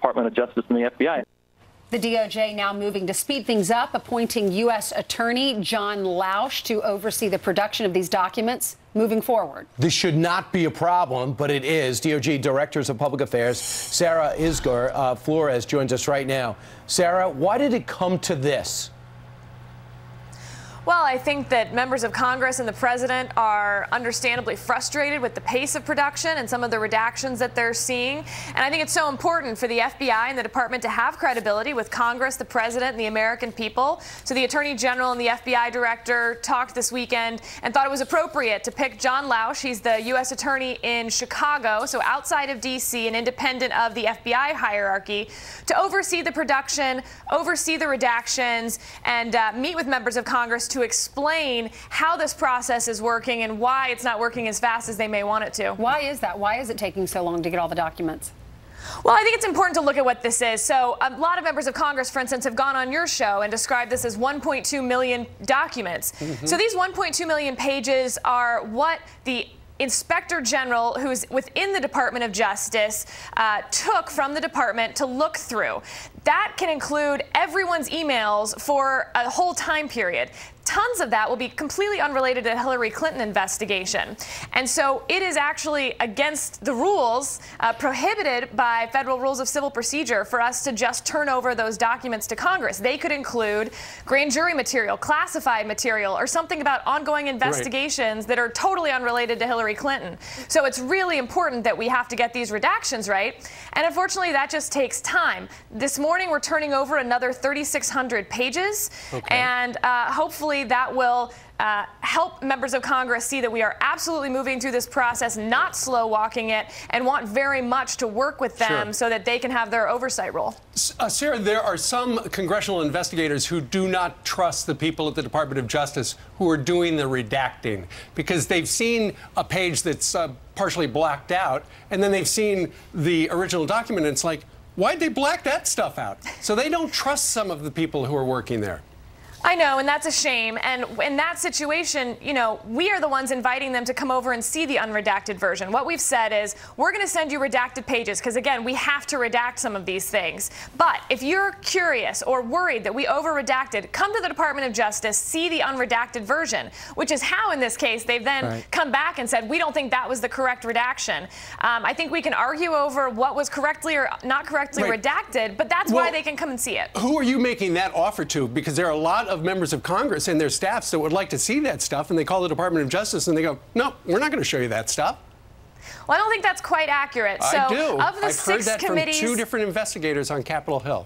Department of Justice and the FBI. The DOJ now moving to speed things up, appointing U.S. Attorney John Lausch to oversee the production of these documents moving forward. This should not be a problem, but it is. DOJ Directors of Public Affairs Sarah Isgur Flores joins us right now. Sarah, why did it come to this? Well, I think that members of Congress and the president are understandably frustrated with the pace of production and some of the redactions that they're seeing. And I think it's so important for the FBI and the department to have credibility with Congress, the president, and the American people. So the Attorney General and the FBI director talked this weekend and thought it was appropriate to pick John Lausch. He's the U.S. Attorney in Chicago, so outside of D.C. and independent of the FBI hierarchy, to oversee the production, oversee the redactions, and meet with members of Congress to explain how this process is working and why it's not working as fast as they may want it to. Why is that? Why is it taking so long to get all the documents? Well, I think it's important to look at what this is. So a lot of members of Congress, for instance, have gone on your show and described this as 1.2 million documents. So these 1.2 million pages are what the Inspector General, who's within the Department of Justice, took from the department to look through. That can include everyone's emails for a whole time period. Tons of that will be completely unrelated to the Hillary Clinton investigation. And so it is actually against the rules, prohibited by federal rules of civil procedure, for us to just turn over those documents to Congress. They could include grand jury material, classified material, or something about ongoing investigations that are totally unrelated to Hillary Clinton. So it's really important that we have to get these redactions right. And unfortunately, that just takes time. This morning, we're turning over another 3,600 pages. And hopefully that will help members of Congress see that we are absolutely moving through this process, not slow walking it, and want very much to work with them so that they can have their oversight role. Sarah, there are some congressional investigators who do not trust the people at the Department of Justice who are doing the redacting, because they've seen a page that's partially blacked out, and then they've seen the original document, and it's like, why'd they black that stuff out? So they don't trust some of the people who are working there. I know, and that's a shame. And in that situation, you know, we are the ones inviting them to come over and see the unredacted version. What we've said is, we're going to send you redacted pages, because, again, we have to redact some of these things. But if you're curious or worried that we over-redacted, come to the Department of Justice, see the unredacted version, which is how, in this case, they've then come back and said, we don't think that was the correct redaction. I think we can argue over what was correctly or not correctly redacted, but that's why they can come and see it. Who are you making that offer to? Because there are a lot of members of Congress and their staffs that would like to see that stuff, and they call the Department of Justice and they go, no, we're not going to show you that stuff. Well, I don't think that's quite accurate. I do. Of the I've heard that from 2 different investigators on Capitol Hill.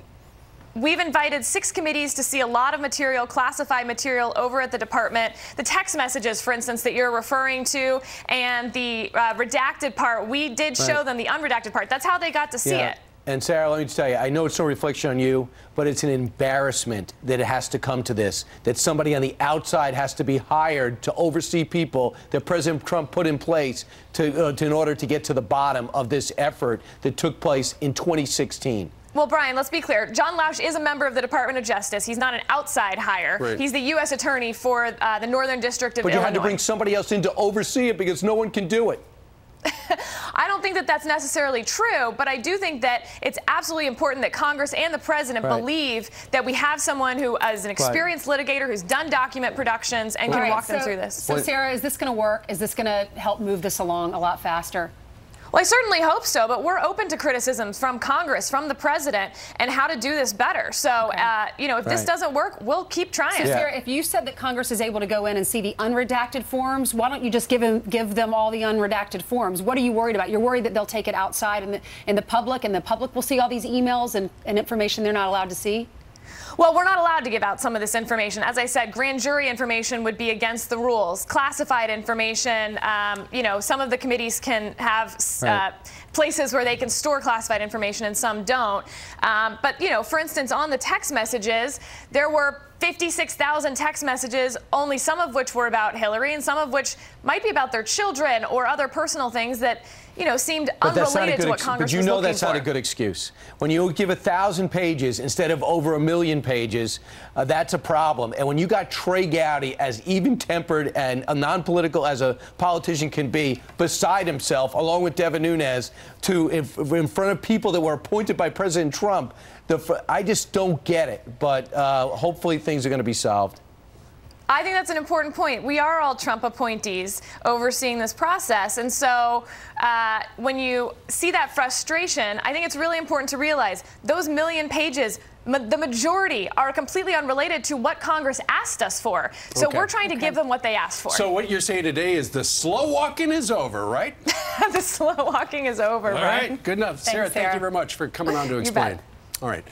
We've invited 6 committees to see a lot of material, classified material, over at the department. The text messages, for instance, that you're referring to, and the redacted part, we did show them the unredacted part. That's how they got to see it. And Sarah, let me just tell you, I know it's no reflection on you, but it's an embarrassment that it has to come to this, that somebody on the outside has to be hired to oversee people that President Trump put in place in order to get to the bottom of this effort that took place in 2016. Well, Brian, let's be clear. John Lausch is a member of the Department of Justice. He's not an outside hire. He's the U.S. Attorney for the Northern District of Illinois. But you had to bring somebody else in to oversee it because no one can do it. I don't think that that's necessarily true, but I do think that it's absolutely important that Congress and the president believe that we have someone who is an experienced litigator who's done document productions and can walk them through this. So, Sarah, is this going to work? Is this going to help move this along a lot faster? Well, I certainly hope so, but we're open to criticisms from Congress, from the president, and how to do this better. So, you know, if this doesn't work, we'll keep trying. So, Sarah, if you said that Congress is able to go in and see the unredacted forms, why don't you just give them all the unredacted forms? What are you worried about? You're worried that they'll take it outside in the public, and the public will see all these emails and information they're not allowed to see? Well, we're not allowed to give out some of this information. As I said, grand jury information would be against the rules. Classified information, you know, some of the committees can have places where they can store classified information and some don't. But, you know, for instance, on the text messages, there were 56,000 text messages, only some of which were about Hillary and some of which might be about their children or other personal things that, seemed But that's not a unrelated good to what Congress was But you know looking that's not a for. good excuse. When you give 1,000 pages instead of over 1 million pages, that's a problem. And when you got Trey Gowdy, as even-tempered and non-political as a politician can be, beside himself, along with Devin Nunes, in front of people that were appointed by President Trump, I just don't get it. But hopefully things are going to be solved. I think that's an important point. We are all Trump appointees overseeing this process. And so when you see that frustration, I think it's really important to realize those 1 million pages, the majority are completely unrelated to what Congress asked us for. So we're trying to give them what they asked for. So what you're saying today is the slow walking is over, right? The slow walking is over, All right, good enough. Thanks, Thank you very much for coming on to You explain. bet. All right.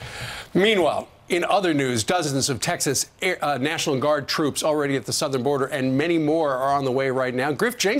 Meanwhile, in other news, dozens of Texas National Guard troops already at the southern border, and many more are on the way right now. Griff Jenkins